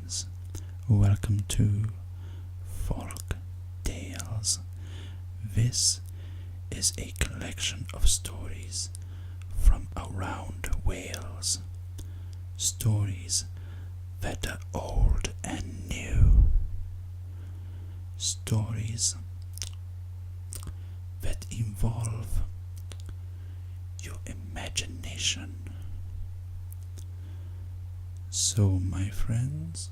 friends, welcome to Folk Tales. This is a collection of stories from around Wales, stories that are old and new, stories that involve your imagination. So, my friends,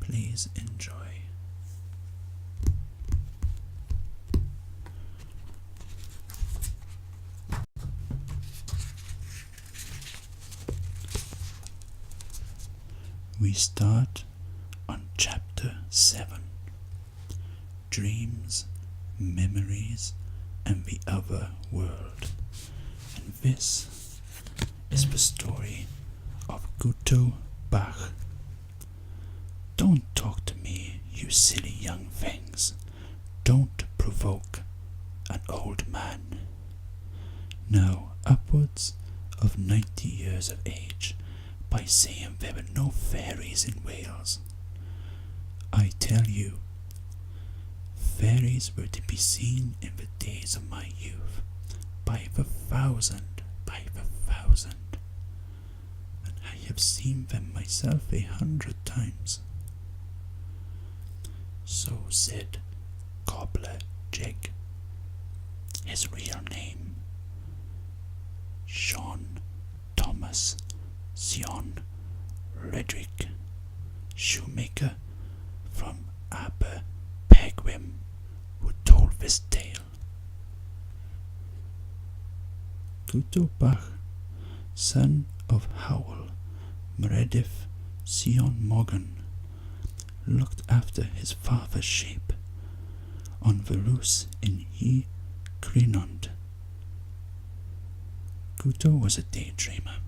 please enjoy. We start on chapter 7, Dreams, Memories, and the Other World. And this is the story of Guto Bach. Don't talk to me, you silly young things. Don't provoke an old man. Now upwards of 90 years of age, by saying there were no fairies in Wales. I tell you, fairies were to be seen in the days of my youth, by the thousand. And I have seen them myself 100 times. So said Cobbler Jig, his real name, Sean Thomas Sion Redrick, shoemaker from Aber Pegwim, who told this tale. Guto Bach, son of Howell Meredith Sion Morgan, looked after his father's sheep on the Rus in He Crinond. Guto was a daydreamer,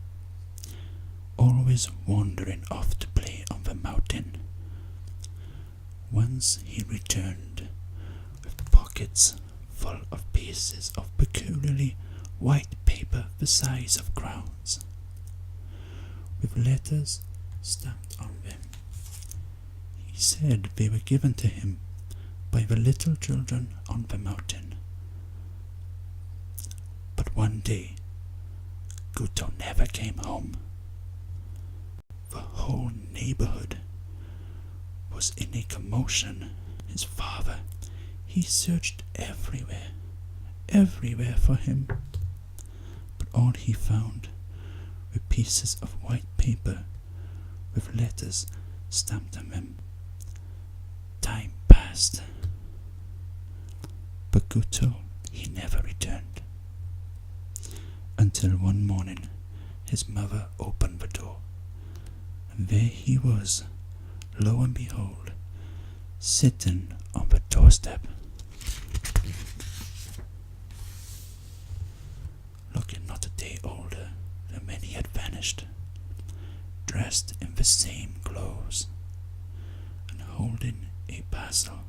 always wandering off to play on the mountain. Once he returned with pockets full of pieces of peculiarly white paper the size of crowns, with letters stamped on them. He said they were given to him by the little children on the mountain. But one day, Guto never came home. The whole neighborhood was in a commotion. His father, he searched everywhere for him. But all he found were pieces of white paper with letters stamped on them. Time passed, but Guto, he never returned. Until one morning, his mother opened the door. And there he was, lo and behold, sitting on the doorstep, looking not a day older than when he had vanished, dressed in the same clothes, and holding a parcel.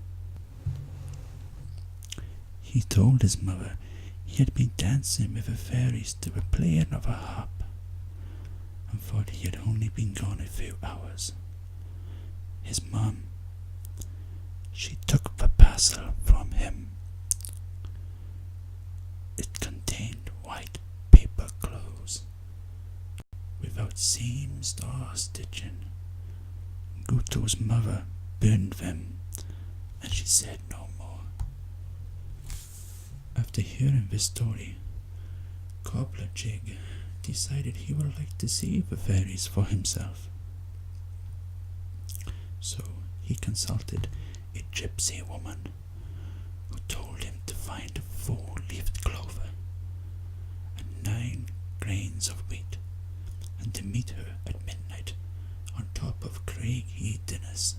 He told his mother he had been dancing with the fairies to the playing of a harp, and thought he had only been gone a few hours. His mum, she took the parcel from him. It contained white paper clothes, without seams or stitching. Guto's mother burned them, and she said no more. After hearing this story, Cobbler Jig decided he would like to see the fairies for himself. So he consulted a gypsy woman, who told him to find 4-leaved clover and 9 grains of wheat, and to meet her at midnight on top of Craig Dennis.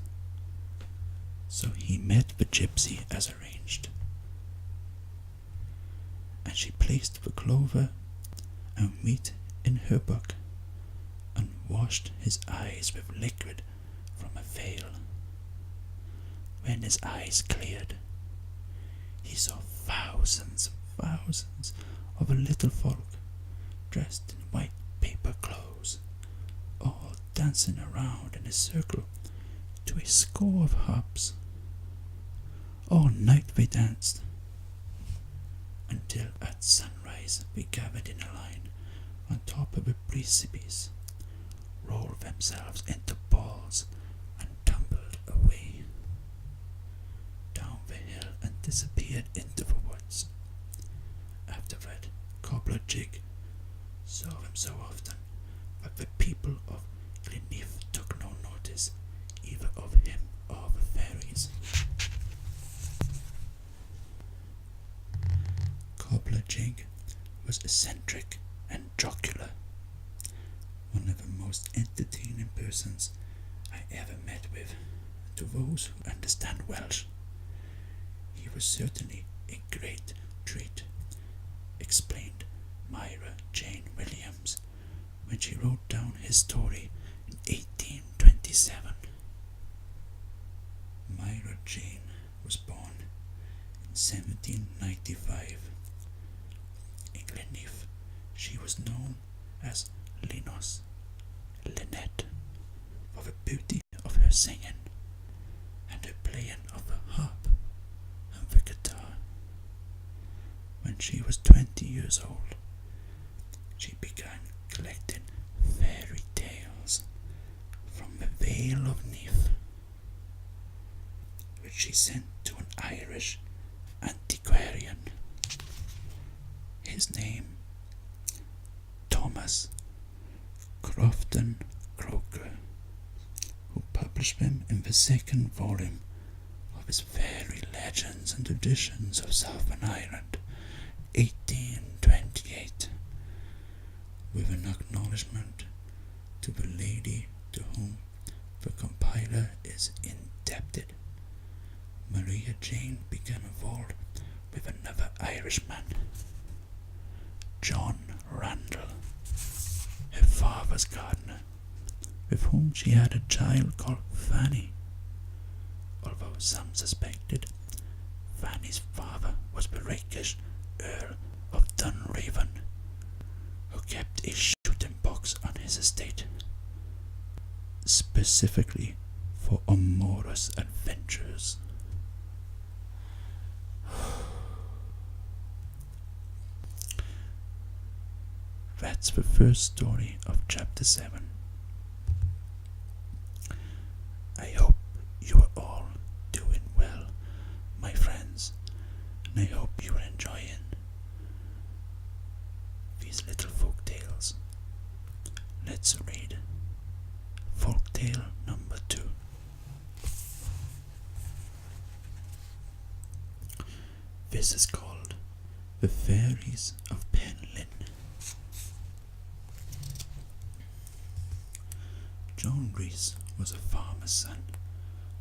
So he met the gypsy as arranged, and she placed the clover and wheat in her book, and washed his eyes with liquid from a veil. When his eyes cleared, he saw thousands of little folk dressed in white paper clothes, all dancing around in a circle to a score of harps. All night they danced, until at sunrise they gathered in a line on top of a precipice, rolled themselves into balls, and tumbled away down the hill and disappeared into the woods. After that, Cobbler Jig saw them so often that the people of Gleneath took no notice either of him or the fairies. Cobbler Jig was eccentric and jocular, one of the most entertaining persons I ever met with. To those who understand Welsh, he was certainly a great treat, explained Myra Jane Williams when she wrote down his story in 1827. Myra Jane was born in 1795. In Gleneath, she was known as Lynette, for the beauty of her singing and her playing of the harp and the guitar. When she was 20 years old, she began collecting fairy tales from the Vale of Neath, which she sent to an Irish antiquarian. His name, Thomas Crofton Croker, who published them in the second volume of his Fairy Legends and Traditions of Southern Ireland, 1828, with an acknowledgement to the lady to whom the compiler is indebted. Maria Jane became involved with another Irishman, John Randall, her father's gardener, with whom she had a child called Fanny, although some suspected Fanny's father was the rakish Earl of Dunraven, who kept a shooting box on his estate, specifically for amorous adventures. That's the first story of chapter 7. I hope you are all doing well, my friends, and I hope you are enjoying these little folk tales. Let's read folktale number 2. This is called The Fairies of Penlyn. John Rees was a farmer's son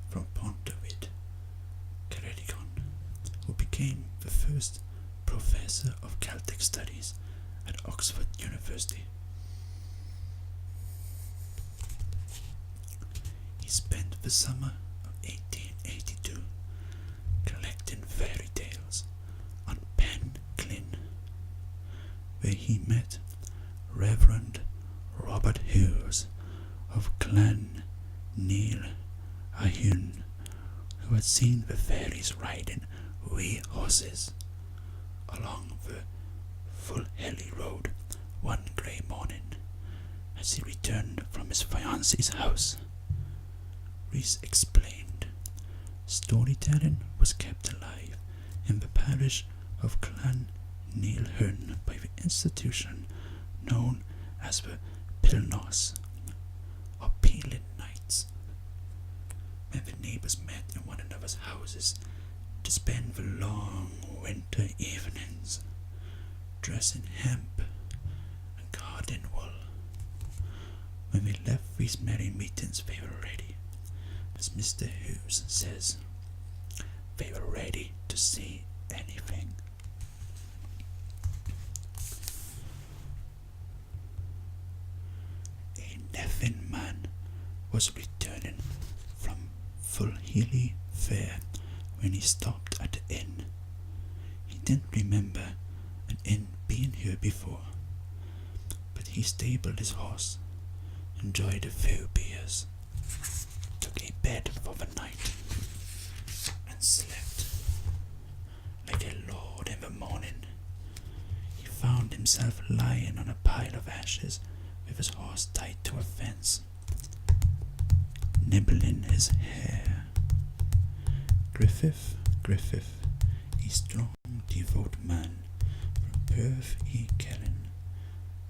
from Pontevid, Ceredigon, who became the first professor of Celtic studies at Oxford University. He spent the summer of 1882 collecting fairy tales on Pen Glyn, where he met Reverend Robert Hughes of Clan Neil Ahun, who had seen the fairies riding wee horses along the full hilly road one grey morning as he returned from his fiancée's house. Rees explained, storytelling was kept alive in the parish of Clan Neil Ahun by the institution known as the Pilnos, or Peeling Nights, when the neighbours met in one another's houses to spend the long winter evenings dressing hemp and garden wool. When they left these merry meetings they were ready, as Mr. Hughes says, they were ready to see anything. A Neffin man was returning from Fulhilly Fair when he stopped at the inn. He didn't remember an inn being here before, but he stabled his horse, enjoyed a few beers, took a bed bed for the night and slept like a lord in the morning. He found himself lying on a pile of ashes with his horse tied to a fence, nibbling his hair. Griffith, Griffith, a strong, devout man from Perth y Celyn,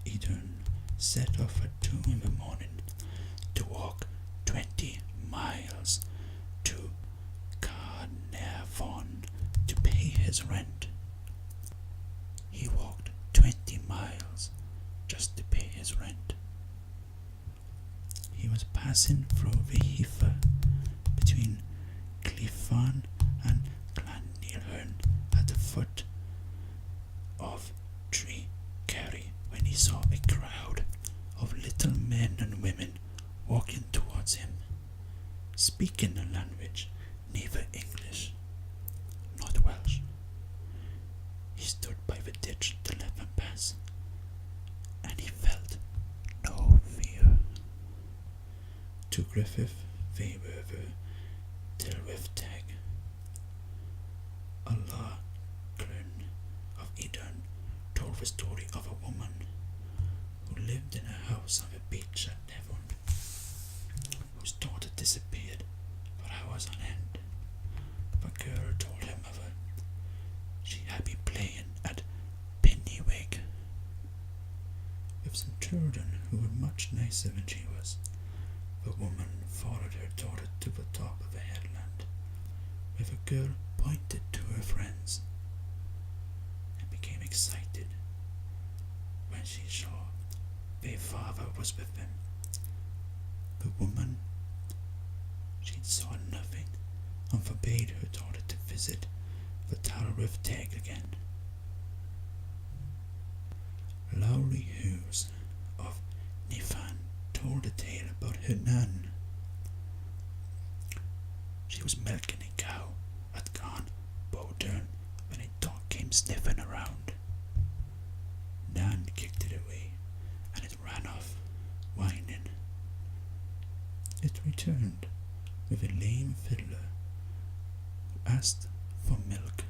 Eden, set off at 2 in the morning to walk 20 miles to Carnarvon to pay his rent. He walked 20 miles just to pay his rent. He was passing through the heather between Cliffarn and Clanilhern at the foot of Tree Kerry when he saw a crowd of little men and women walking towards him, speaking a language neither English nor Welsh. He stood by the ditch to let them pass, and he felt no fear. To Griffith they were the Tylwyth-Teg. Allah Clun of Eden told the story of a woman who lived in a house on the beach at Devon, whose daughter disappeared for hours on end. The girl told her mother she had been playing at Pennywig with some children who were much nicer than she was. The woman followed her daughter to the top of the headland, where the girl pointed to her friends and became excited when she saw their father was with them. The woman, she saw nothing and forbade her daughter to visit the Tylwyth-Teg again. Lowry Hughes of Nifan told a tale about her nan. She was milking a cow at Garn Bowdern when a dog came sniffing around. Nan kicked it away and it ran off, whining. It returned with a lame fiddler who asked for milk.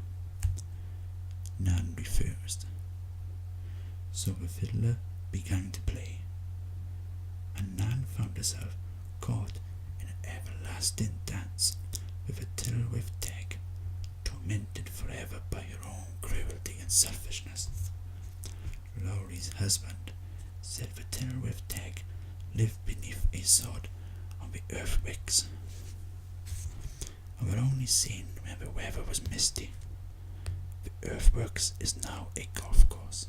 Nan refused, so the fiddler began to play, and Nan found herself caught in an everlasting dance with a Tylwyth-Teg, tormented forever by her own cruelty and selfishness. Lowry's husband said the Tylwyth-Teg lived beneath a sod on the earthworks, and were only seen when the weather was misty. The earthworks is now a golf course.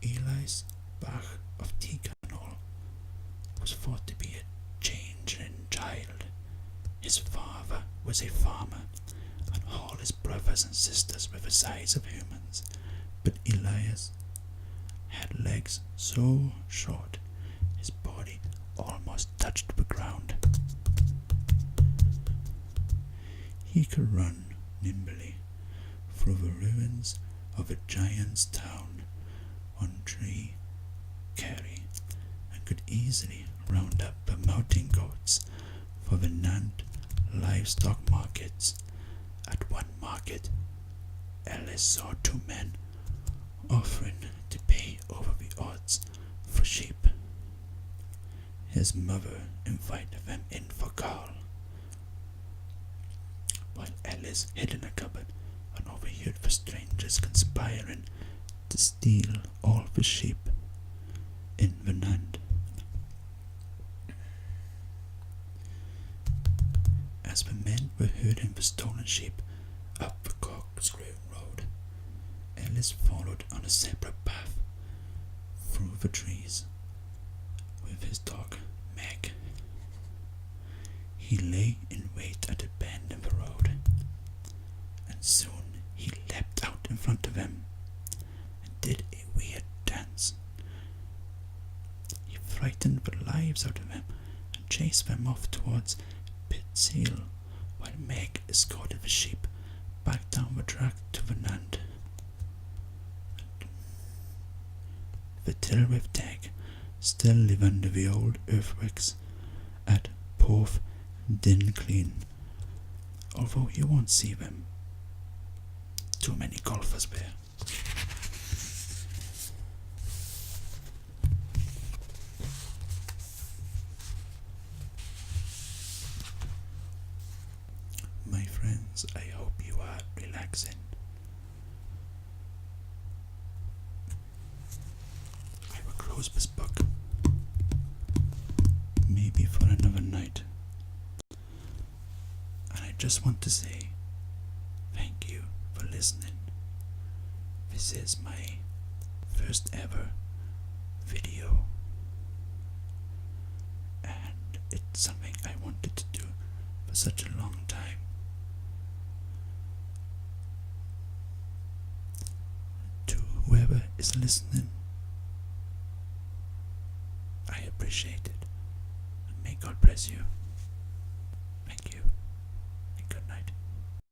Elias Bach of Tiganol was thought to be a changeling child. His father was a farmer, and all his brothers and sisters were the size of humans, but Elias had legs so short his body almost touched the ground. He could run nimbly through the ruins of a giant's town on Tree Kerry, and could easily round up the mountain goats for the Nant livestock markets. At one market, Ellis saw 2 men offering to pay over the odds for sheep. His mother invited them in for Carl, while Ellis hid in a cupboard and overheard the strangers conspiring to steal all the sheep in the Nant. As the men were herding the stolen sheep up the Corkscrew Road, Ellis followed on a separate path through the trees with his dog Meg. He lay in wait at a bend in the road, and soon he leapt out in front of them and did a weird dance. He frightened the lives out of them and chased them off towards Pitt's Hill, while Meg escorted the sheep back down the track to the Nant. The Tylwyth-Teg still live under the old earthworks at Cove Din Clean, although you won't see them. Too many golfers there. My friends, I hope you are relaxing. I will close this book, maybe for another night. And I just want to say thank you for listening. This is my first ever video, and it's something I wanted to do for such a long time. To whoever is listening, I appreciate it, and may God bless you.